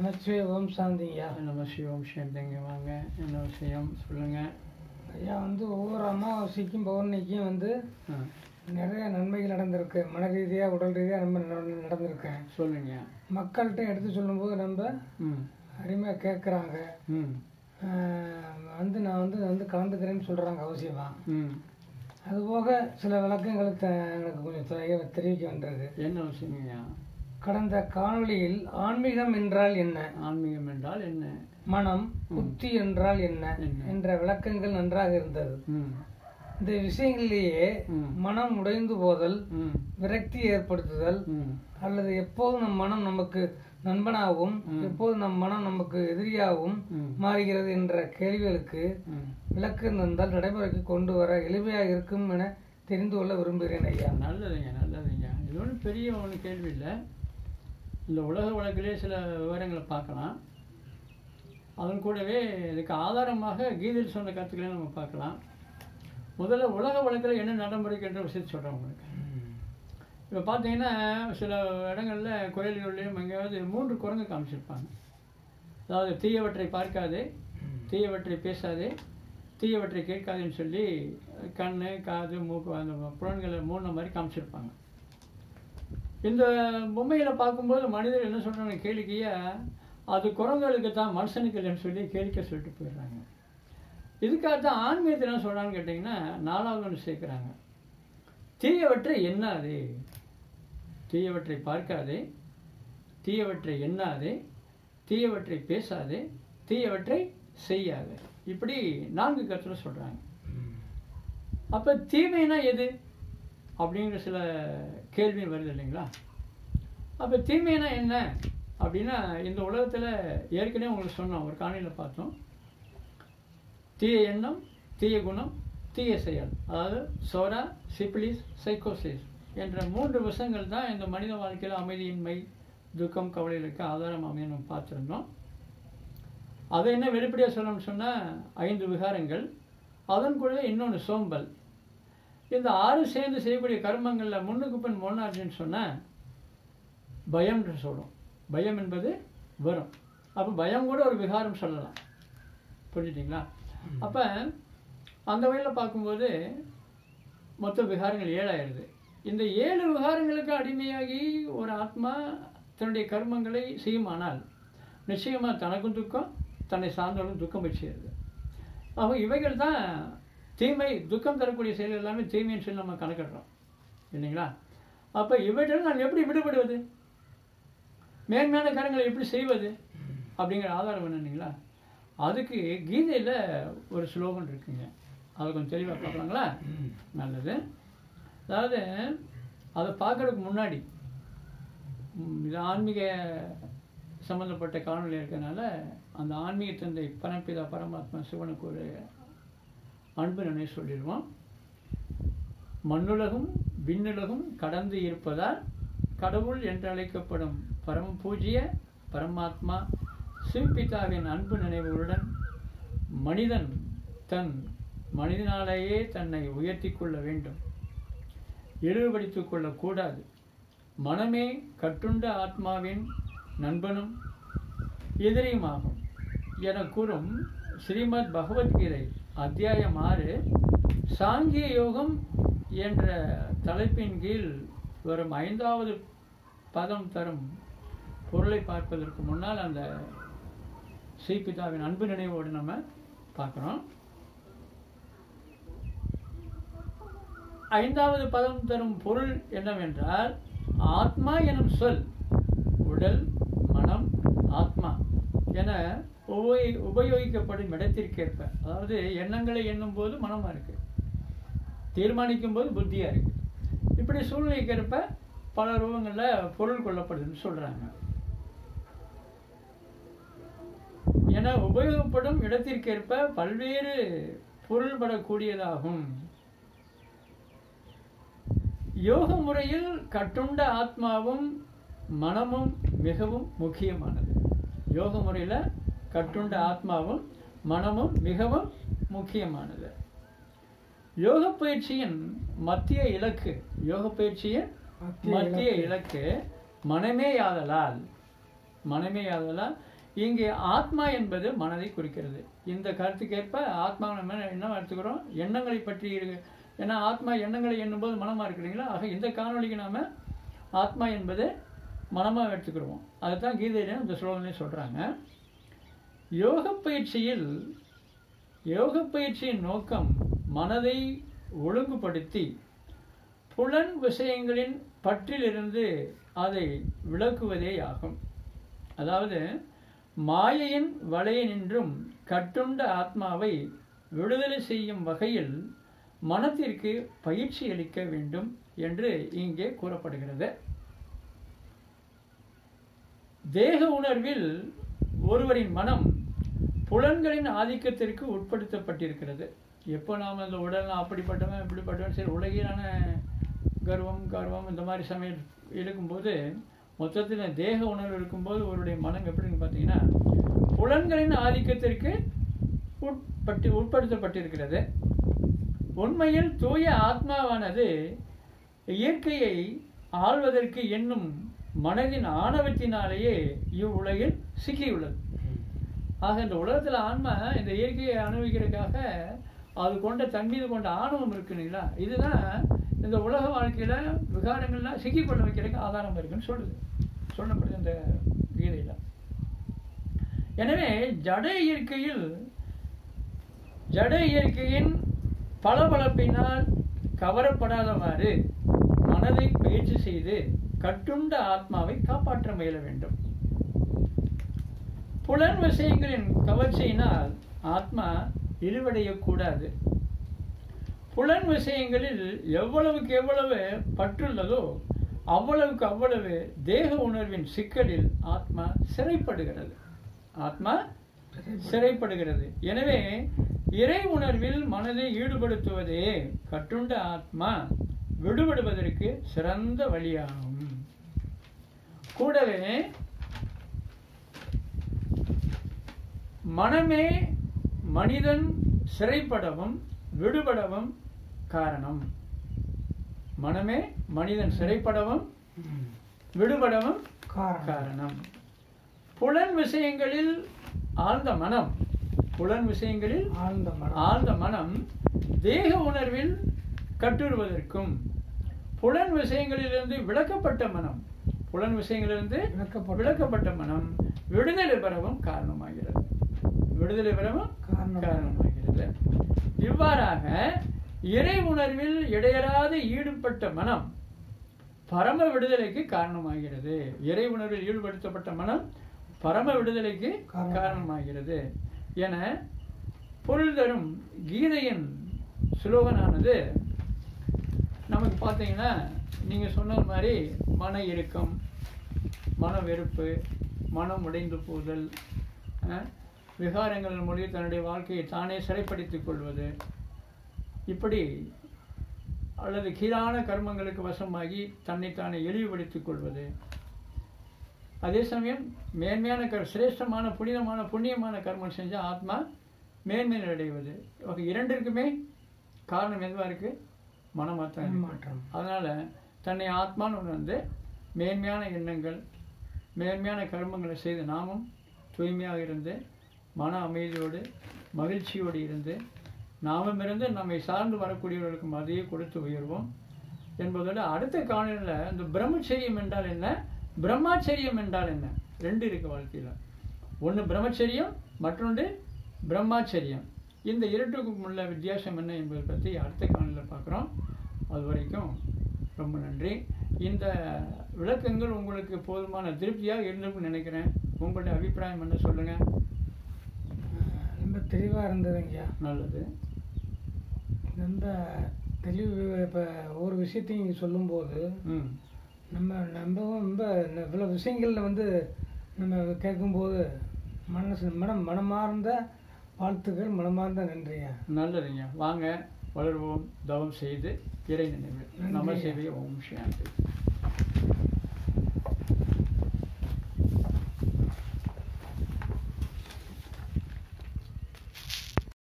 நமஸ்தே, ஓம் சாந்திங்கய்யா. நமஸ்தே, ஓம் சாந்திங்க. வாங்க, என்ன விஷயம் சொல்லுங்கள் ஐயா. ஒவ்வொரு அமாவாசைக்கும் பௌர்ணமிக்கும் நிறைய நன்மைகள் நடந்திருக்கு. மன ரீதியாக உடல் ரீதியாக நம்ம நடந்திருக்கேன். சொல்லுங்க. மக்கள்கிட்ட எடுத்து சொல்லும்போது நம்ம அருமையாக கேட்குறாங்க. நான் கலந்துக்கிறேன்னு சொல்கிறாங்க அவசியமாக. அதுபோக சில விளக்கங்களுக்கு எனக்கு கொஞ்சம் தெரிவிக்க வேண்டியது. என்ன விஷயங்கய்யா? கடந்த காணொளியில் ஆன்மீகம் என்றால் என்ன, ஆன்மீகம் என்றால் என்ன, மனம், புத்தி என்றால் என்ன என்ற விளக்கங்கள் நன்றாக இருந்தது. இந்த விஷயங்களிலேயே மனம் உடைந்து போதல், விரக்தி ஏற்படுத்துதல், அல்லது எப்போது நம் மனம் நமக்கு நண்பனாகவும் எப்போது நம் மனம் நமக்கு எதிரியாகவும் மாறுகிறது என்ற கேள்விகளுக்கு விளக்கம் தந்தால் நடைமுறைக்கு கொண்டு வர எளிமையாக இருக்கும் என தெரிந்து கொள்ள விரும்புகிறேன் ஐயா. நல்லதுங்க, நல்லதுங்க. இது ஒன்றும் பெரிய ஒன்று கேள்வி இல்லை. இந்த உலக வழக்கிலே சில விவரங்களை பார்க்கலாம். அதன் கூடவே இதுக்கு ஆதாரமாக கீதையில் சொன்ன கருத்துக்களை நம்ம பார்க்கலாம். முதல்ல உலக வழக்கில் என்ன நடைமுறைக்கின்ற விஷயத்தை சொல்கிறேன் உங்களுக்கு. இப்போ பார்த்தீங்கன்னா சில இடங்களில் கோயில்கள்லேயும் எங்கேயாவது 3 குரங்கு காமிச்சிருப்பாங்க. அதாவது தீயவற்றை பார்க்காதே, தீயவற்றை பேசாதே, தீயவற்றை கேட்காதுன்னு சொல்லி கண், காது, மூக்கு அந்த புலன்களை 3 மாதிரி காமிச்சிருப்பாங்க. இந்த பொம்மைகளை பார்க்கும்போது மனிதர் என்ன சொல்கிறாங்க, கேளிக்கையா அது குரங்களுக்கு தான், மனுஷனுக்கு இல்லைன்னு சொல்லி கேளிக்கை சொல்லிட்டு போயிடுறாங்க. இதுக்காகத்தான் ஆன்மீகத்தில் என்ன சொல்கிறான்னு கேட்டிங்கன்னா 4வது ஒன்று சேர்க்குறாங்க. தீயவற்றை எண்ணாதே, தீயவற்றை பார்க்காதே, தீயவற்றை எண்ணாதே, தீயவற்றை பேசாதே, தீயவற்றை செய்யாதே. இப்படி 4 கருத்துல சொல்கிறாங்க. அப்போ தீமைனா எது அப்படிங்கிற சில கேள்வி வருது இல்லைங்களா? அப்போ தீமைனா என்ன அப்படின்னா, இந்த உலகத்தில் ஏற்கனவே உங்களுக்கு சொன்னோம், ஒரு காணொளியில் பார்த்தோம். தீய எண்ணம், தீய குணம், தீய செயல், அதாவது சோரா, சிபிலிஸ், சைக்கோசிஸ் என்ற 3 விஷயங்கள் தான் இந்த மனித வாழ்க்கையில் அமைதியின்மை, துக்கம், கவலைகளுக்கு ஆதாரம் அமைய நம்ம பார்த்துருந்தோம். அதை என்ன வெளிப்படையாக சொல்லணும்னு சொன்னால் 5 விகாரங்கள், அதன் கூடவே இன்னொன்று சோம்பல். இந்த 6 சேர்ந்து செய்யக்கூடிய கர்மங்களில் முன்னுக்கு பின் முன்னாச்சுன்னு சொன்னால் பயம்னு சொல்லும். பயம் என்பது வரும். அப்போ பயம் கூட ஒரு விகாரம் சொல்லலாம். புரிஞ்சுட்டிங்களா? அப்போ அந்த வகையில் பார்க்கும்போது மொத்த விகாரங்கள் 7 ஆயிடுது. இந்த 7 விகாரங்களுக்கு அடிமையாகி ஒரு ஆத்மா தன்னுடைய கர்மங்களை செய்யுமானால் நிச்சயமாக தனக்கும் துக்கம், தன்னை சார்ந்தவர்களும் துக்கம் போய் சேருது. அப்போ இவைகள் தான் தீமை, துக்கம் தரக்கூடிய செயல்கள் எல்லாமே தீமைன்னு சொல்லி நம்ம கணக்கிடுறோம் இல்லைங்களா? அப்போ இவைகள் நான் எப்படி விடுபடுவது, மேன்மையான காரியங்களை எப்படி செய்வது அப்படிங்கிற ஆதாரம் என்னன்னீங்களா? அதுக்கு கீதையில் ஒரு ஸ்லோகன் இருக்குங்க. அதை கொஞ்சம் தெளிவாக பார்க்கலாங்களா? நல்லது. அதாவது அதை பார்க்கறதுக்கு முன்னாடி இது ஆன்மீக சம்மந்தப்பட்ட காணொலி இருக்கிறதுனால அந்த ஆன்மீக தந்தை பரம்பிதா பரமாத்மா சிவனுக்கு ஒரு அன்பு நினைவு சொல்லிடுவோம். மண்ணுலகும் விண்ணுலகும் கடந்து இருப்பதால் கடவுள் என்று அழைக்கப்படும் பரம பூஜ்ய பரமாத்மா சிவபிதாவின் அன்பு நினைவுகளுடன் மனிதன் தன் மனிதனாலேயே தன்னை உயர்த்தி கொள்ள வேண்டும், இழிவுபடுத்திக் கொள்ளக்கூடாது. மனமே கட்டுண்ட ஆத்மாவின் நண்பனும் எதிரியுமாகும் என கூறும் ஸ்ரீமத் பகவத்கீதை அத்தியாயம் 6 சாங்கிய யோகம் என்ற தலைப்பின் கீழ் வரும் 5வது பதம் தரும் பொருளை பார்ப்பதற்கு முன்னால் அந்த ஸ்ரீபிதாவின் அன்பு நினைவோடு நம்ம பார்க்குறோம். 5வது பதம் தரும் பொருள் என்னவென்றால், ஆத்மா எனும் சொல் உடல், மனம், ஆத்மா என உபயோகிக்கப்படும் இடத்திற்கேற்ப, அதாவது எண்ணங்களை எண்ணும் போது மனமா இருக்கு, தீர்மானிக்கும் போது புத்தியா இருக்கு, இப்படி சூழ்நிலைக்கேற்ப பல ரூபங்களில் பொருள் கொள்ளப்படுதுன்னு சொல்றாங்க. என உபயோகப்படும் இடத்திற்கேற்ப பல்வேறு பொருள்படக்கூடியதாகும். யோக முறையில் கட்டுண்ட ஆத்மாவும் மனமும் மிகவும் முக்கியமானது. யோக முறையில் கட்டுண்ட ஆத்மாவும் மனமும் மிகவும் முக்கியமானது. யோக பயிற்சியின் மத்திய இலக்கு, யோக பயிற்சியின் மத்திய இலக்கு மனமேயாதலால் இங்கே ஆத்மா என்பது மனதை குறிக்கிறது. இந்த கருத்துக்கேற்ப ஆத்மா நம்ம என்ன எடுத்துக்கிறோம், எண்ணங்களை பற்றி இருக்கு. ஏன்னா ஆத்மா எண்ணங்களை எண்ணும்போது மனமாக இருக்கிறீங்களா. ஆக இந்த காணொலிக்கு நாம் ஆத்மா என்பது மனமாக எடுத்துக்கிறோம். அதுதான் கீதையில இந்த ஸ்லோகங்களே சொல்கிறாங்க. யோக பயிற்சியின் நோக்கம் மனதை ஒழுங்குபடுத்தி புலன் விஷயங்களின் பற்றிலிருந்து அதை விளக்குவதே ஆகும். அதாவது மாயையின் வலையினின்றும் கட்டுண்ட ஆத்மாவை விடுதலை செய்யும் வகையில் மனத்திற்கு பயிற்சி அளிக்க வேண்டும் என்று இங்கே கூறப்படுகிறது. தேக உணர்வில் ஒருவரின் மனம் புலன்களின் ஆதிக்கத்திற்கு உட்படுத்தப்பட்டிருக்கிறது. எப்போ நாம் இந்த உடல் அப்படிப்பட்டவன் இப்படிப்பட்டவன் சரி உலகிலான கர்வம் இந்த மாதிரி சமயம் இருக்கும்போது மொத்தத்தில் தேக உணர்வு இருக்கும்போது ஒருடைய மனம் எப்படின்னு பார்த்தீங்கன்னா புலன்களின் ஆதிக்கத்திற்கு உட்படுத்தப்பட்டிருக்கிறது. உண்மையில் தூய ஆத்மாவானது இயற்கையை ஆள்வதற்கு என்னும் மனதின் ஆணவத்தினாலேயே இவ்வுலகில் சிக்கியுள்ளது. ஆக இந்த உலகத்தில் ஆன்மா இந்த இயற்கையை அனுபவிக்கிறதுக்காக அது கொண்ட தன்மீது கொண்ட ஆணவம் இருக்குங்களா, இதுதான் இந்த உலக வாழ்க்கையில விகாரங்கள்லாம் சிக்கிக்கொள்ள வைக்கிறதுக்கு ஆதாரம் இருக்குன்னு சொல்லப்படுது இந்த கீதையில. எனவே ஜட இயற்கையின் பளபளப்பினால் கவரப்படாதவாறு மனதை பயிற்சி செய்து கட்டுண்ட ஆத்மாவை காப்பாற்ற முயல வேண்டும். புலன் விஷயங்களின் கவர்ச்சியினால் ஆத்மா இழிவடையக்கூடாது. புலன் விஷயங்களில் எவ்வளவுக்கு எவ்வளவு பற்றுள்ளதோ அவ்வளவுக்கு அவ்வளவு தேக உணர்வின் சிக்கலில் ஆத்மா சிறைப்படுகிறது. எனவே இறை உணர்வில் மனதை ஈடுபடுத்துவதே கட்டுண்ட ஆத்மா விடுபடுவதற்கு சிறந்த வழியாகும். கூடவே மனமே மனிதன் சிறைப்படவும் விடுபடவும் காரணம். மனமே மனிதன் சிறைப்படவும் விடுபடவும் காரணம். புலன் விஷயங்களில் ஆழ்ந்த மனம் தேக உணர்வில் கட்டுறுவதற்கும் புலன் விஷயங்களிலிருந்து விளக்கப்பட்ட மனம் விடுதலை பெறவும் காரணமாகிறது. இவ்வாறாக இறை உணர்வில் இடையறாது ஈடுபட்ட மனம் பரம விடுதலைக்கு காரணமாகிறது. இறை உணர்வில் ஈடுபடுத்தப்பட்ட மனம் பரம விடுதலைக்கு காரணமாகிறது என பொருள் தரும் கீதையின் ஸ்லோகனானது நமக்கு பார்த்தீங்கன்னா நீங்க சொன்ன மாதிரி மன இறுக்கம், மன வெறுப்பு, மனம் உடைந்து போதல், விகாரங்கள் மூலம் தன்னுடைய வாழ்க்கையை தானே சிறைப்படுத்திக் கொள்வது, இப்படி அல்லது கீழான கர்மங்களுக்கு வசமாகி தன்னைத்தானே இழிவுபடுத்திக் கொள்வது, அதே சமயம் மேன்மையான சிரேஷ்டமான புண்ணியமான கர்மம் செஞ்சால் ஆத்மா மேன்மை அடைவது. இரண்டிற்குமே காரணம் எதுவாக இருக்கு? மனமாற்றம். அதனால தன்னை ஆத்மான்னு உணர்ந்து மேன்மையான எண்ணங்கள் மேன்மையான கர்மங்களை செய்து நாமும் தூய்மையாக இருந்து மன அமைதியோடு மகிழ்ச்சியோடு இருந்து நாமும் இருந்து நம்மை சார்ந்து வரக்கூடியவர்களுக்கும் அதையே கொடுத்து உயர்வோம் என்பதோடு அடுத்த காணொளியில் இந்த பிரம்மச்சரியம் என்றால் என்ன, பிரம்மாச்சரியம் என்றால் என்ன, ரெண்டு இருக்கு வாழ்க்கையில். ஒன்று பிரம்மச்சரியம், மற்றொன்று பிரம்மாச்சரியம். இந்த இரண்டுக்கும் உள்ள வித்தியாசம் என்ன என்பதை பற்றி அடுத்த காணொளியில் பார்க்குறோம். அது வரைக்கும் ரொம்ப நன்றி. இந்த விளக்கங்கள் உங்களுக்கு போதுமான திருப்தியாக இருந்திருக்குன்னு நினைக்கிறேன். உங்களுடைய அபிப்பிராயம் என்ன சொல்லுங்கள். ரொம்ப தெளிவாக இருந்ததுங்கய்யா. நல்லது. ரொம்ப தெளிவு. இப்போ ஒவ்வொரு விஷயத்தையும் சொல்லும்போது நம்ம ரொம்ப இவ்வளோ விஷயங்களில் நம்ம கேட்கும்போது மனமார்ந்த வாழ்த்துக்கள், மனமார்ந்த நன்றியா. நல்லதுங்க. வாங்க வளர்வோம், தவம் செய்து இறை நினைவு நம்ம சேவையை ஓம் சாந்தி.